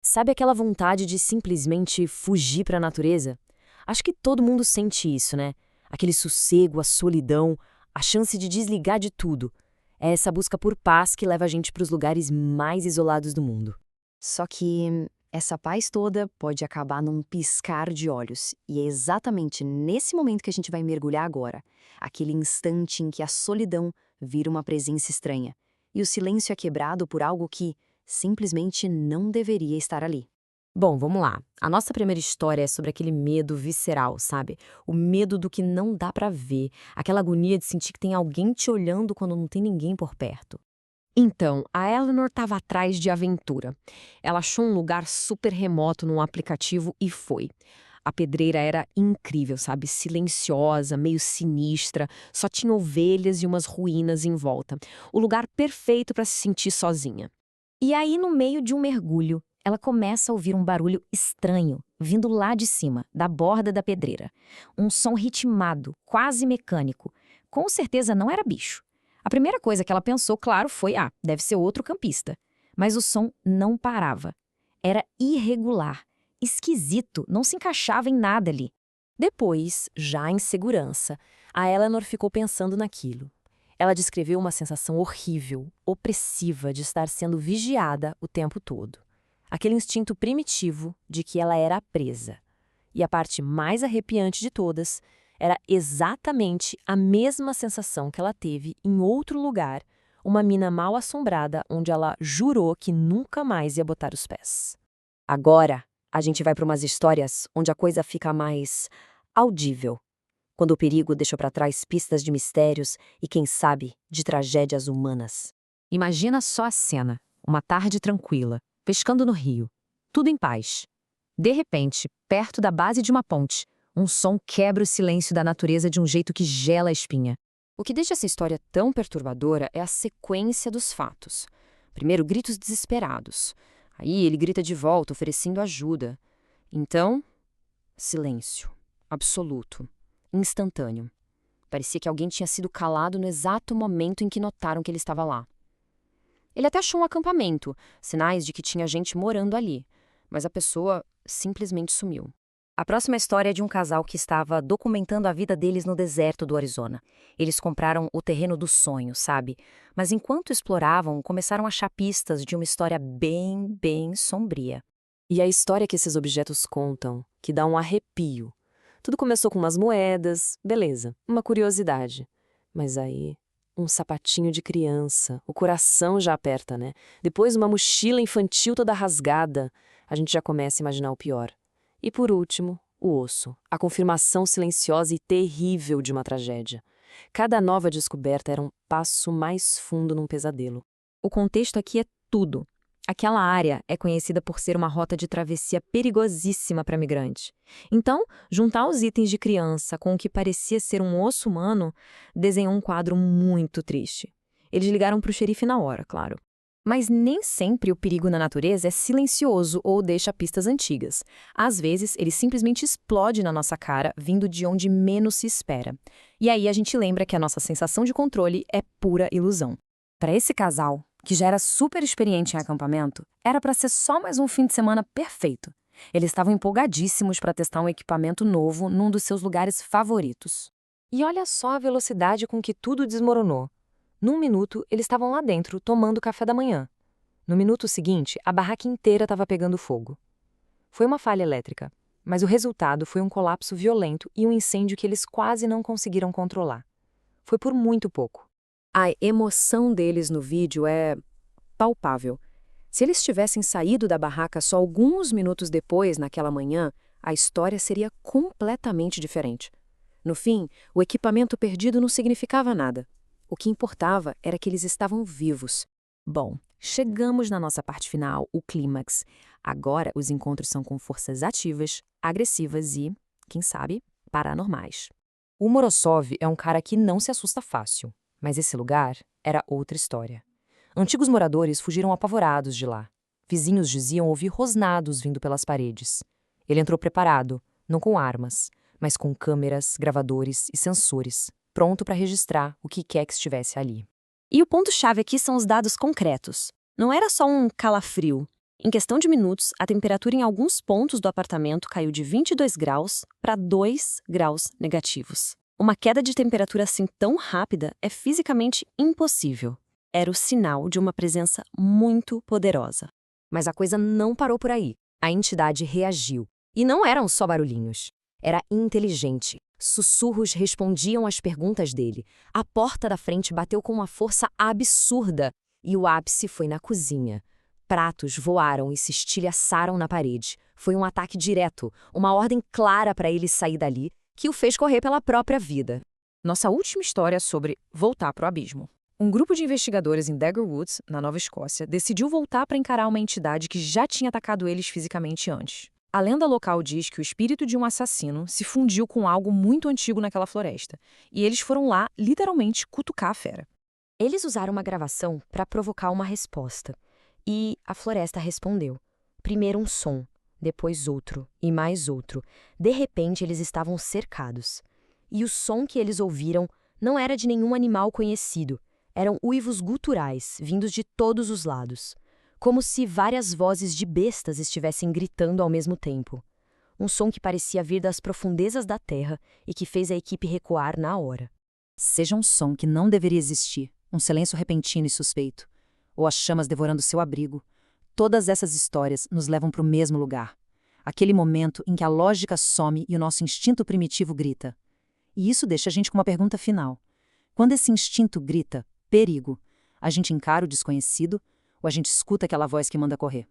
Sabe aquela vontade de simplesmente fugir para a natureza? Acho que todo mundo sente isso, né? Aquele sossego, a solidão, a chance de desligar de tudo. É essa busca por paz que leva a gente para os lugares mais isolados do mundo. Só que essa paz toda pode acabar num piscar de olhos. E é exatamente nesse momento que a gente vai mergulhar agora. Aquele instante em que a solidão vira uma presença estranha. E o silêncio é quebrado por algo que simplesmente não deveria estar ali. Bom, vamos lá. A nossa primeira história é sobre aquele medo visceral, sabe? O medo do que não dá pra ver, aquela agonia de sentir que tem alguém te olhando quando não tem ninguém por perto. Então, a Eleanor estava atrás de aventura. Ela achou um lugar super remoto num aplicativo e foi. A pedreira era incrível, sabe? Silenciosa, meio sinistra, só tinha ovelhas e umas ruínas em volta. O lugar perfeito para se sentir sozinha. E aí, no meio de um mergulho, ela começa a ouvir um barulho estranho, vindo lá de cima, da borda da pedreira. Um som ritmado, quase mecânico. Com certeza não era bicho. A primeira coisa que ela pensou, claro, foi: deve ser outro campista. Mas o som não parava. Era irregular, esquisito, não se encaixava em nada ali. Depois, já em segurança, a Eleanor ficou pensando naquilo. Ela descreveu uma sensação horrível, opressiva de estar sendo vigiada o tempo todo. Aquele instinto primitivo de que ela era a presa. E a parte mais arrepiante de todas era exatamente a mesma sensação que ela teve em outro lugar, uma mina mal assombrada onde ela jurou que nunca mais ia botar os pés. Agora, a gente vai para umas histórias onde a coisa fica mais audível, quando o perigo deixou para trás pistas de mistérios e, quem sabe, de tragédias humanas. Imagina só a cena, uma tarde tranquila, pescando no rio, tudo em paz. De repente, perto da base de uma ponte, um som quebra o silêncio da natureza de um jeito que gela a espinha. O que deixa essa história tão perturbadora é a sequência dos fatos. Primeiro, gritos desesperados. Aí ele grita de volta, oferecendo ajuda. Então, silêncio. Absoluto. Instantâneo. Parecia que alguém tinha sido calado no exato momento em que notaram que ele estava lá. Ele até achou um acampamento, sinais de que tinha gente morando ali, mas a pessoa simplesmente sumiu. A próxima história é de um casal que estava documentando a vida deles no deserto do Arizona. Eles compraram o terreno do sonho, sabe? Mas enquanto exploravam, começaram a achar pistas de uma história bem sombria. E a história que esses objetos contam, que dá um arrepio. Tudo começou com umas moedas, beleza, uma curiosidade. Mas aí, um sapatinho de criança, o coração já aperta, né? Depois uma mochila infantil toda rasgada, a gente já começa a imaginar o pior. E por último, o osso, a confirmação silenciosa e terrível de uma tragédia. Cada nova descoberta era um passo mais fundo num pesadelo. O contexto aqui é tudo. Aquela área é conhecida por ser uma rota de travessia perigosíssima para migrantes. Então, juntar os itens de criança com o que parecia ser um osso humano desenhou um quadro muito triste. Eles ligaram para o xerife na hora, claro. Mas nem sempre o perigo na natureza é silencioso ou deixa pistas antigas. Às vezes, ele simplesmente explode na nossa cara, vindo de onde menos se espera. E aí a gente lembra que a nossa sensação de controle é pura ilusão. Para esse casal, que já era super experiente em acampamento, era para ser só mais um fim de semana perfeito. Eles estavam empolgadíssimos para testar um equipamento novo num dos seus lugares favoritos. E olha só a velocidade com que tudo desmoronou. Num minuto, eles estavam lá dentro, tomando café da manhã. No minuto seguinte, a barraca inteira estava pegando fogo. Foi uma falha elétrica, mas o resultado foi um colapso violento e um incêndio que eles quase não conseguiram controlar. Foi por muito pouco. A emoção deles no vídeo é palpável. Se eles tivessem saído da barraca só alguns minutos depois, naquela manhã, a história seria completamente diferente. No fim, o equipamento perdido não significava nada. O que importava era que eles estavam vivos. Bom, chegamos na nossa parte final, o clímax. Agora os encontros são com forças ativas, agressivas e, quem sabe, paranormais. O Morozov é um cara que não se assusta fácil, mas esse lugar era outra história. Antigos moradores fugiram apavorados de lá. Vizinhos diziam ouvir rosnados vindo pelas paredes. Ele entrou preparado, não com armas, mas com câmeras, gravadores e sensores, pronto para registrar o que quer que estivesse ali. E o ponto-chave aqui são os dados concretos. Não era só um calafrio. Em questão de minutos, a temperatura em alguns pontos do apartamento caiu de 22 graus para 2 graus negativos. Uma queda de temperatura assim tão rápida é fisicamente impossível. Era o sinal de uma presença muito poderosa. Mas a coisa não parou por aí. A entidade reagiu. E não eram só barulhinhos. Era inteligente. Sussurros respondiam às perguntas dele. A porta da frente bateu com uma força absurda. E o ápice foi na cozinha. Pratos voaram e se estilhaçaram na parede. Foi um ataque direto, uma ordem clara para ele sair dali, que o fez correr pela própria vida. Nossa última história é sobre voltar para o abismo. Um grupo de investigadores em Dagger Woods, na Nova Escócia, decidiu voltar para encarar uma entidade que já tinha atacado eles fisicamente antes. A lenda local diz que o espírito de um assassino se fundiu com algo muito antigo naquela floresta, e eles foram lá, literalmente, cutucar a fera. Eles usaram uma gravação para provocar uma resposta. E a floresta respondeu. Primeiro um som, depois outro e mais outro. De repente, eles estavam cercados. E o som que eles ouviram não era de nenhum animal conhecido. Eram uivos guturais, vindos de todos os lados. Como se várias vozes de bestas estivessem gritando ao mesmo tempo. Um som que parecia vir das profundezas da terra e que fez a equipe recuar na hora. Seja um som que não deveria existir, um silêncio repentino e suspeito, ou as chamas devorando seu abrigo, todas essas histórias nos levam para o mesmo lugar. Aquele momento em que a lógica some e o nosso instinto primitivo grita. E isso deixa a gente com uma pergunta final. Quando esse instinto grita, perigo, a gente encara o desconhecido ou a gente escuta aquela voz que manda correr?